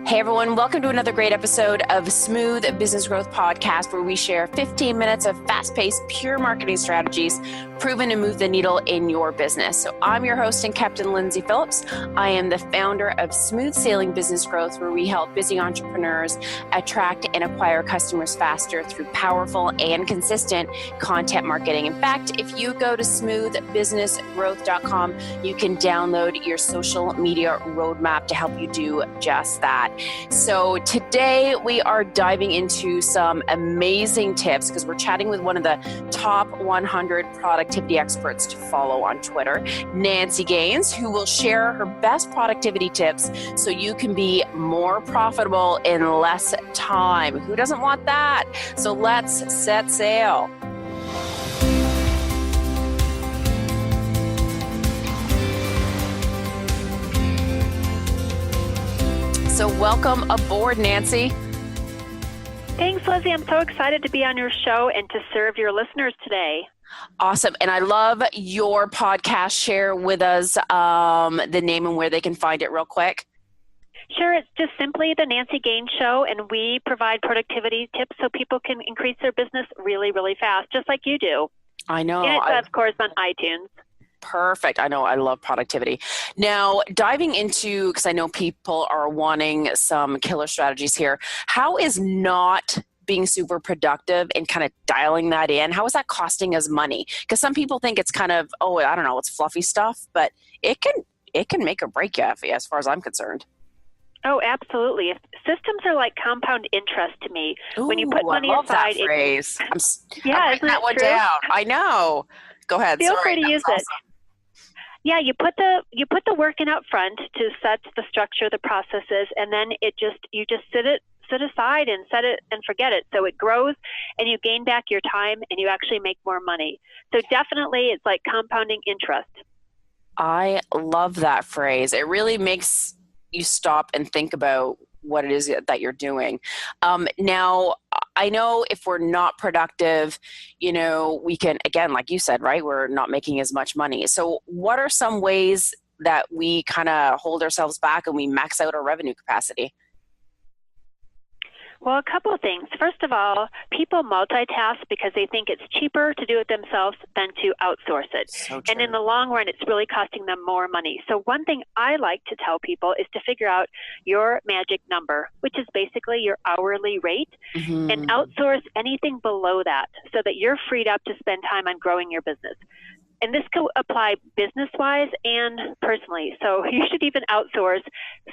Hey everyone, welcome to another great episode of Smooth Business Growth Podcast, where we share 15 minutes of fast-paced, pure marketing strategies proven to move the needle in your business. So I'm your host and Captain Lindsay Phillips. I am the founder of Smooth Sailing Business Growth, where we help busy entrepreneurs attract and acquire customers faster through powerful and consistent content marketing. In fact, if you go to smoothbusinessgrowth.com, you can download your social media roadmap to help you do just that. So today we are diving into some amazing tips because we're chatting with one of the top 100 productivity experts to follow on Twitter, Nancy Gaines, who will share her best productivity tips so you can be more profitable in less time. Who doesn't want that? So let's set sail. So welcome aboard, Nancy. Thanks, Lizzie. I'm so excited to be on your show and to serve your listeners today. Awesome. And I love your podcast. Share with us the name and where they can find it real quick. Sure. It's just simply the Nancy Gaines Show, and we provide productivity tips so people can increase their business really, really fast, just like you do. I know. And it's, of course, on iTunes. Perfect. I know. I love productivity. Now, diving into, because I know people are wanting some killer strategies here, how is not being super productive and kind of dialing that in, how is that costing us money? Because some people think it's kind of, I don't know, it's fluffy stuff, but it can make or break you, as far as I'm concerned. Oh, absolutely. Systems are like compound interest to me. Ooh, when you put money I love aside, that phrase. I'm isn't that one true? down. I know. Go ahead. Feel Sorry, free to use it. Yeah, you put the work in up front to set the structure, the processes, and then you just set aside and set it and forget it. So it grows and you gain back your time and you actually make more money. So definitely it's like compounding interest. I love that phrase. It really makes you stop and think about what it is that you're doing. Now, I know if we're not productive, we can, again, like you said, right, we're not making as much money. So what are some ways that we kind of hold ourselves back and we max out our revenue capacity? Well, a couple of things. First of all, people multitask because they think it's cheaper to do it themselves than to outsource it. So true. And in the long run, it's really costing them more money. So one thing I like to tell people is to figure out your magic number, which is basically your hourly rate, and outsource anything below that so that you're freed up to spend time on growing your business. And this could apply business-wise and personally. So you should even outsource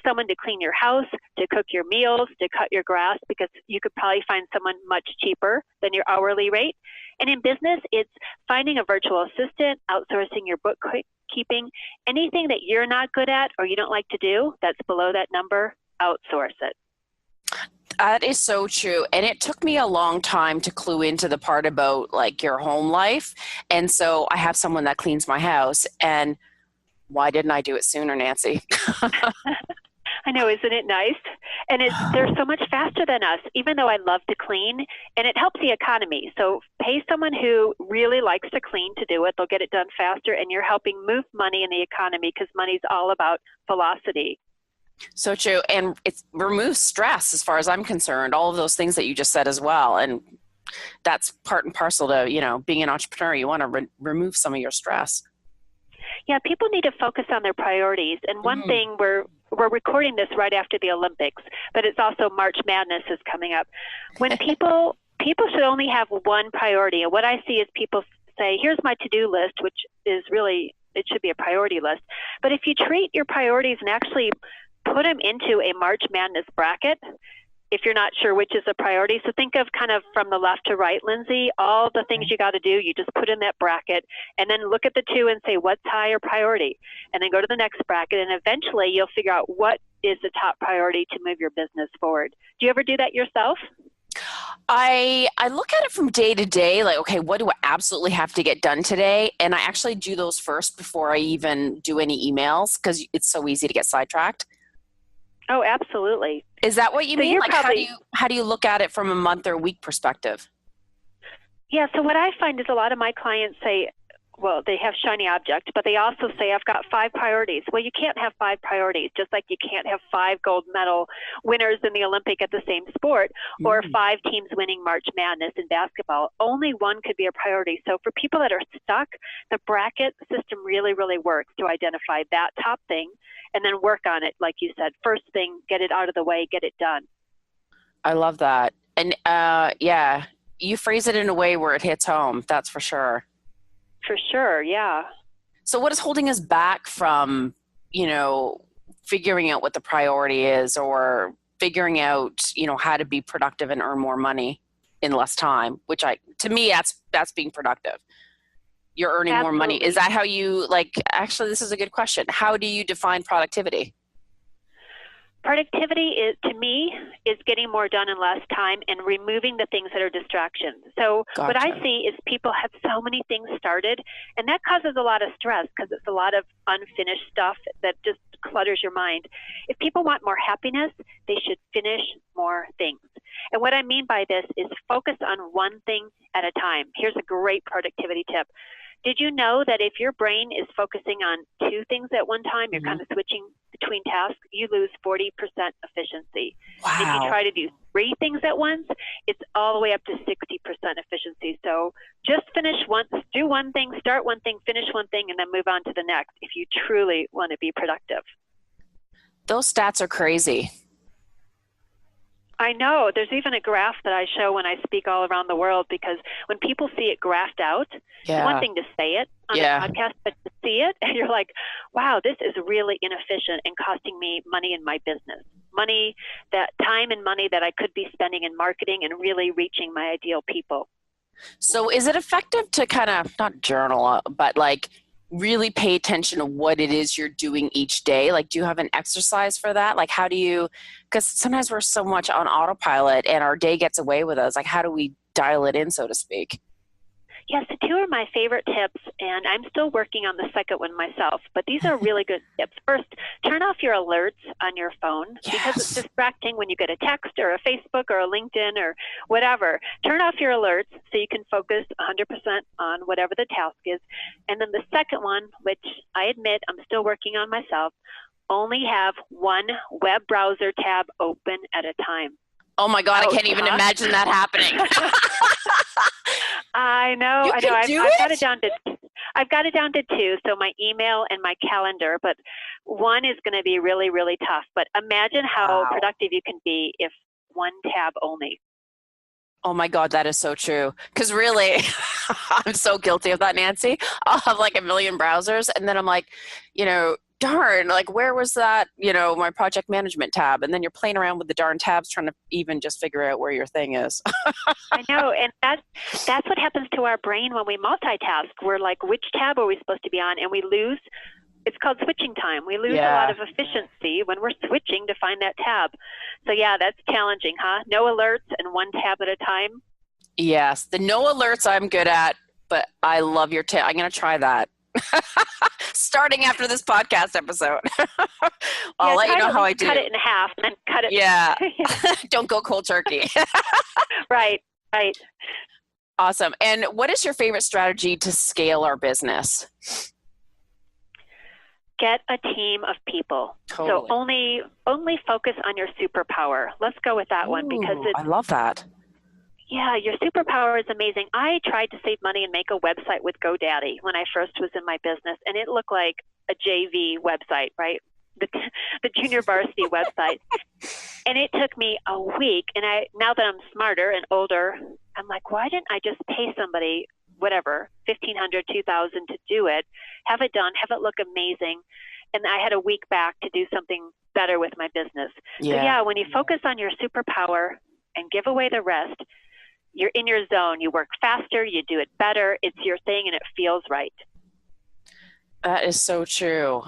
someone to clean your house, to cook your meals, to cut your grass, because you could probably find someone much cheaper than your hourly rate. And in business, it's finding a virtual assistant, outsourcing your bookkeeping, anything that you're not good at or you don't like to do that's below that number, outsource it. That is so true. And it took me a long time to clue into the part about like your home life. And so I have someone that cleans my house. And why didn't I do it sooner, Nancy? I know, isn't it nice? And they're so much faster than us, even though I love to clean, and it helps the economy. So pay someone who really likes to clean to do it. They'll get it done faster, and you're helping move money in the economy because money's all about velocity. So true. And it removes stress as far as I'm concerned, all of those things that you just said as well. And that's part and parcel to, being an entrepreneur. You want to remove some of your stress. Yeah, people need to focus on their priorities. And one thing, we're recording this right after the Olympics, but it's also March Madness is coming up. When people should only have one priority. And what I see is people say, here's my to-do list, which is really, it should be a priority list. But if you treat your priorities and actually put them into a March Madness bracket, if you're not sure which is a priority. So think of kind of from the left to right, Lindsay, all the things you got to do, you just put in that bracket and then look at the two and say, what's higher priority? And then go to the next bracket and eventually you'll figure out what is the top priority to move your business forward. Do you ever do that yourself? I look at it from day to day, like, okay, what do I absolutely have to get done today? And I actually do those first before I even do any emails because it's so easy to get sidetracked. Oh, absolutely. Is that what you mean? Like, probably, how do you look at it from a month or week perspective? Yeah. So what I find is a lot of my clients say, well, they have shiny object, but they also say, I've got 5 priorities. Well, you can't have 5 priorities, just like you can't have 5 gold medal winners in the Olympic at the same sport, or 5 teams winning March Madness in basketball. Only one could be a priority. So for people that are stuck, the bracket system really, really works to identify that top thing and then work on it, like you said. First thing, get it out of the way, get it done. I love that. And yeah, you phrase it in a way where it hits home. That's for sure. For sure, yeah. So what is holding us back from, figuring out what the priority is, or figuring out, how to be productive and earn more money in less time, which to me, that's being productive. You're earning more money. Is that how you actually, this is a good question. How do you define productivity? Productivity is, to me, is getting more done in less time and removing the things that are distractions. So Gotcha. What I see is people have so many things started, and that causes a lot of stress because it's a lot of unfinished stuff that just clutters your mind. If people want more happiness, they should finish more things. And what I mean by this is focus on one thing at a time. Here's a great productivity tip. Did you know that if your brain is focusing on 2 things at one time, you're kind of switching between tasks, you lose 40% efficiency. Wow. If you try to do 3 things at once, it's all the way up to 60% efficiency. So just finish once, do one thing, start one thing, finish one thing, and then move on to the next if you truly want to be productive. Those stats are crazy. I know. There's even a graph that I show when I speak all around the world, because when people see it graphed out, it's one thing to say it on a podcast, but to see it, and you're like, wow, this is really inefficient and costing me money in my business. Money, that time and money that I could be spending in marketing and really reaching my ideal people. So is it effective to kind of, not journal, but really pay attention to what it is you're doing each day? Do you have an exercise for that? How do you, because sometimes we're so much on autopilot and our day gets away with us. How do we dial it in, so to speak? Yes, 2 are my favorite tips, and I'm still working on the second one myself, but these are really good tips. First, turn off your alerts on your phone because it's distracting when you get a text or a Facebook or a LinkedIn or whatever. Turn off your alerts so you can focus 100% on whatever the task is. And then the second one, which I admit I'm still working on myself, only have one web browser tab open at a time. Oh my God, I can't even imagine that happening. I know. I've got it down to 2, so my email and my calendar, but one is going to be really, really tough. But imagine how productive you can be if one tab only. Oh my God, that is so true. Because really, I'm so guilty of that, Nancy. I'll have a million browsers, and then I'm like, darn, where was that, my project management tab? And then you're playing around with the darn tabs trying to even just figure out where your thing is. I know. And that's what happens to our brain when we multitask. We're like, which tab are we supposed to be on? And we lose, it's called switching time. We lose a lot of efficiency when we're switching to find that tab. So yeah, that's challenging, huh? No alerts and one tab at a time. Yes. The no alerts I'm good at, but I love your tip. I'm going to try that. Starting after this podcast episode. I'll let you know how I do. Cut it in half and cut it. Yeah. Don't go cold turkey. Right. Awesome. And what is your favorite strategy to scale our business? Get a team of people. Totally. So only focus on your superpower. Let's go with that one because I love that. Yeah, your superpower is amazing. I tried to save money and make a website with GoDaddy when I first was in my business, and it looked like a JV website, right? The junior varsity website. And it took me a week, and now that I'm smarter and older, I'm like, why didn't I just pay somebody, whatever, $1,500, $2,000 to do it, have it done, have it look amazing, and I had a week back to do something better with my business. So yeah, when you focus on your superpower and give away the rest, you're in your zone. You work faster, you do it better, it's your thing, and it feels right. That is so true.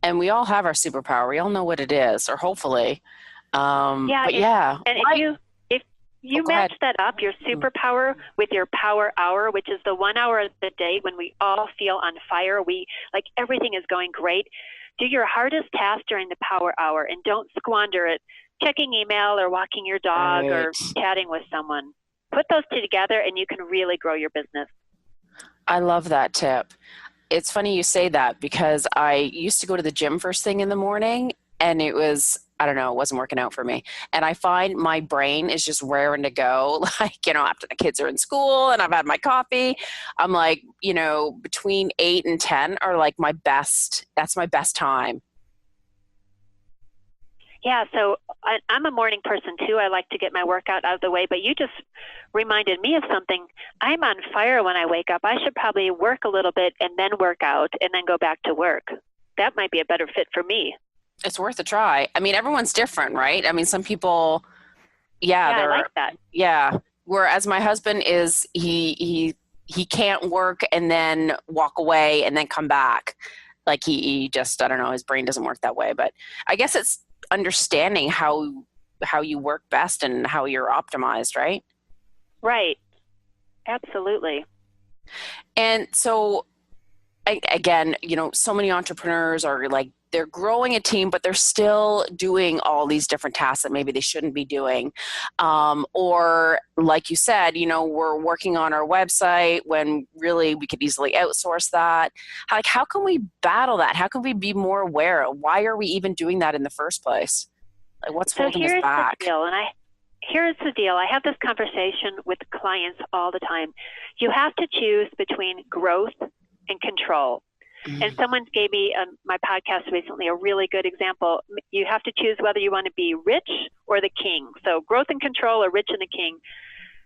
And we all have our superpower. We all know what it is, or hopefully. And if you match that up, your superpower, with your power hour, which is the 1 hour of the day when we all feel on fire, everything is going great, do your hardest task during the power hour and don't squander it checking email or walking your dog or chatting with someone. Put those 2 together and you can really grow your business. I love that tip. It's funny you say that because I used to go to the gym first thing in the morning and it was, I don't know, it wasn't working out for me. And I find my brain is just raring to go. Like, after the kids are in school and I've had my coffee, I'm like, between 8 and 10 are like that's my best time. Yeah, so I'm a morning person too. I like to get my workout out of the way, but you just reminded me of something. I'm on fire when I wake up. I should probably work a little bit and then work out and then go back to work. That might be a better fit for me. It's worth a try. I mean, everyone's different, right? I mean, some people, Yeah, I like that. yeah. Whereas my husband is, he can't work and then walk away and then come back. Like he just, I don't know, his brain doesn't work that way. But I guess it's understanding how you work best and how you're optimized, right? Right. Absolutely. And so again, so many entrepreneurs are like, they're growing a team, but they're still doing all these different tasks that maybe they shouldn't be doing. Or like you said, we're working on our website when really we could easily outsource that. Like, how can we battle that? How can we be more aware? Why are we even doing that in the first place? Like, what's holding us back? Here's the deal. I have this conversation with clients all the time. You have to choose between growth and control. And someone gave me my podcast recently a really good example. You have to choose whether you want to be rich or the king. So growth and control or rich and the king.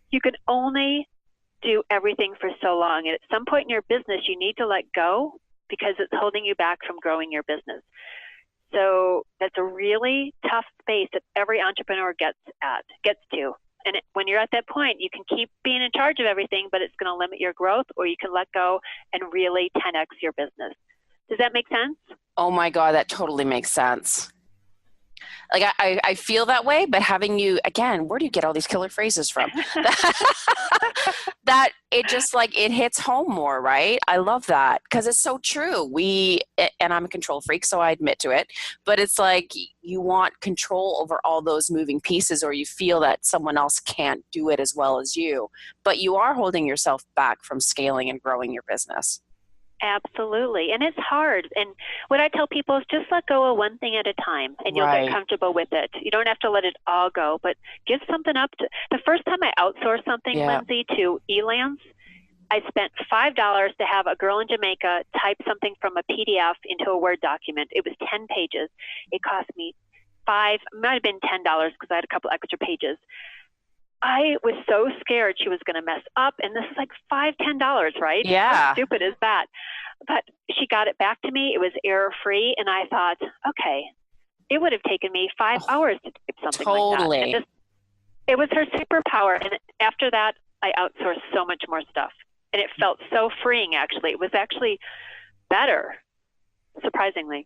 You can only do everything for so long. And at some point in your business, you need to let go because it's holding you back from growing your business. So that's a really tough space that every entrepreneur gets to. And when you're at that point, you can keep being in charge of everything, but it's going to limit your growth, or you can let go and really 10x your business. Does that make sense? Oh my God, that totally makes sense. Like I feel that way, but having you, again, where do you get all these killer phrases from? That it just like, it hits home more, right? I love that because it's so true. And I'm a control freak, so I admit to it, but it's like you want control over all those moving pieces, or you feel that someone else can't do it as well as you, but you are holding yourself back from scaling and growing your business. Absolutely. And it's hard. And what I tell people is just let go of one thing at a time and you'll get comfortable with it. You don't have to let it all go, but give something up. The first time I outsourced something, Lindsay, to Elance, I spent $5 to have a girl in Jamaica type something from a PDF into a Word document. It was 10 pages. It cost me might have been $10 because I had a couple extra pages. I was so scared she was going to mess up, and this is like $10, right? Yeah. How stupid is that? But she got it back to me. It was error-free, and I thought, okay, it would have taken me 5 hours to type something like that. It was her superpower, and after that, I outsourced so much more stuff, and it felt so freeing, actually. It was actually better, surprisingly.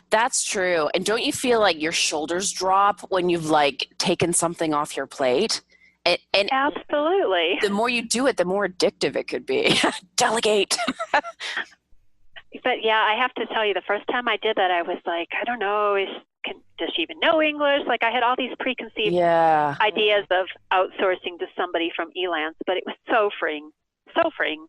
That's true. And don't you feel like your shoulders drop when you've like taken something off your plate? And absolutely. The more you do it, the more addictive it could be. Delegate. But yeah, I have to tell you, the first time I did that, I was like, I don't know, does she even know English? Like I had all these preconceived ideas of outsourcing to somebody from Elance, but it was so freeing, so freeing.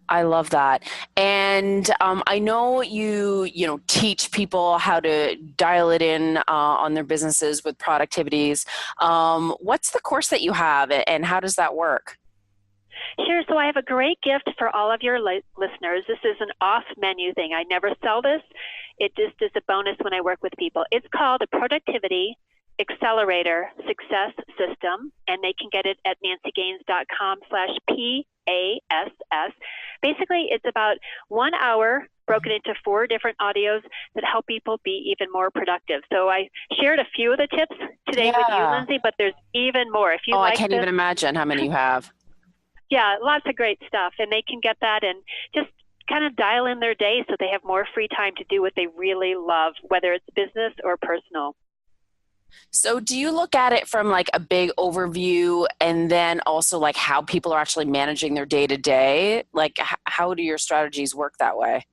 I love that. And I know you teach people how to dial it in on their businesses with productivities. What's the course that you have and how does that work? Sure. So I have a great gift for all of your listeners. This is an off-menu thing. I never sell this. It just is a bonus when I work with people. It's called a Productivity Accelerator Success System, and they can get it at nancygaines.com/PASS. Basically, it's about 1 hour broken into 4 different audios that help people be even more productive. So I shared a few of the tips today with you, Lindsay, but there's even more. If you I can't even imagine how many you have. Yeah, lots of great stuff, and they can get that and just kind of dial in their day so they have more free time to do what they really love, whether it's business or personal. So do you look at it from like a big overview and then also like how people are actually managing their day to day? Like how do your strategies work that way?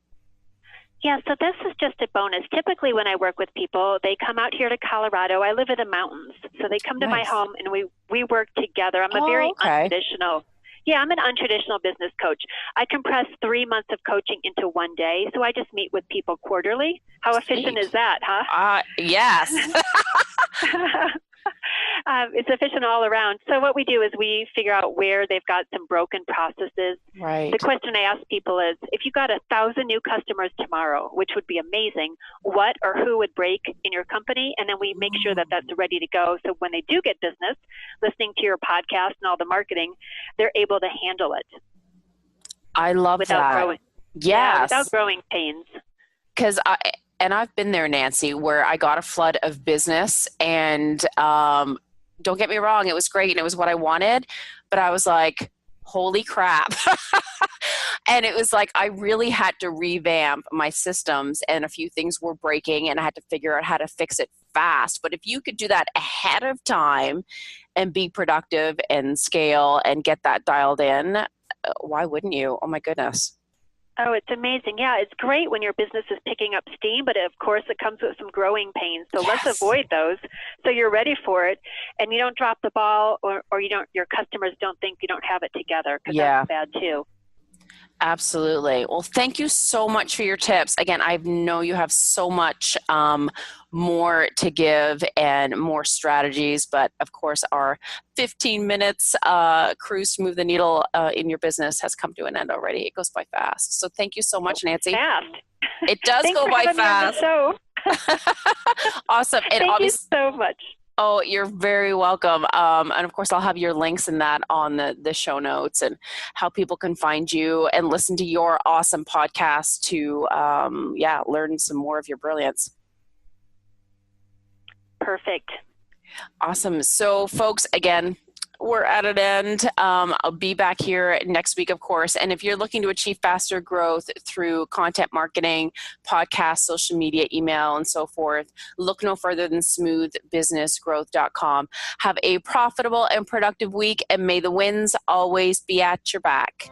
Yeah, so this is just a bonus. Typically when I work with people, they come out here to Colorado. I live in the mountains. So they come to my home and we work together. I'm a very untraditional. Yeah, I'm an untraditional business coach. I compress 3 months of coaching into one day, so I just meet with people quarterly. How efficient is that, huh? Yes. It's efficient all around. So what we do is we figure out where they've got some broken processes. Right. The question I ask people is, if you got 1,000 new customers tomorrow, which would be amazing, what or who would break in your company? And then we make sure that that's ready to go. So when they do get business, listening to your podcast and all the marketing, they're able to handle it. I love without that. Growing, Yes. Yeah, without growing pains. Because I've been there, Nancy, where I got a flood of business, and don't get me wrong, it was great and it was what I wanted, but I was like, holy crap. And it was like I really had to revamp my systems, and a few things were breaking and I had to figure out how to fix it fast. But if you could do that ahead of time and be productive and scale and get that dialed in, why wouldn't you? Oh my goodness. Oh, it's amazing. Yeah, it's great when your business is picking up steam, but of course it comes with some growing pains. So Yes. Let's avoid those so you're ready for it and you don't drop the ball, or your customers don't think you don't have it together, because Yeah. that's bad too. Absolutely. Well, thank you so much for your tips. Again, I know you have so much more to give and more strategies, but of course our 15 minutes cruise to move the needle in your business has come to an end already. It goes by fast. So thank you so much, Nancy. Fast. It does Thanks go for by having me on the fast. show. Awesome. And Thank you obviously, so much. oh, you're very welcome. And of course, I'll have your links in that on the show notes, and how people can find you and listen to your awesome podcast to, learn some more of your brilliance. Perfect. Awesome. So, folks, again, we're at an end. I'll be back here next week, of course. And if you're looking to achieve faster growth through content marketing, podcasts, social media, email, and so forth, look no further than smoothbusinessgrowth.com. Have a profitable and productive week, and may the winds always be at your back.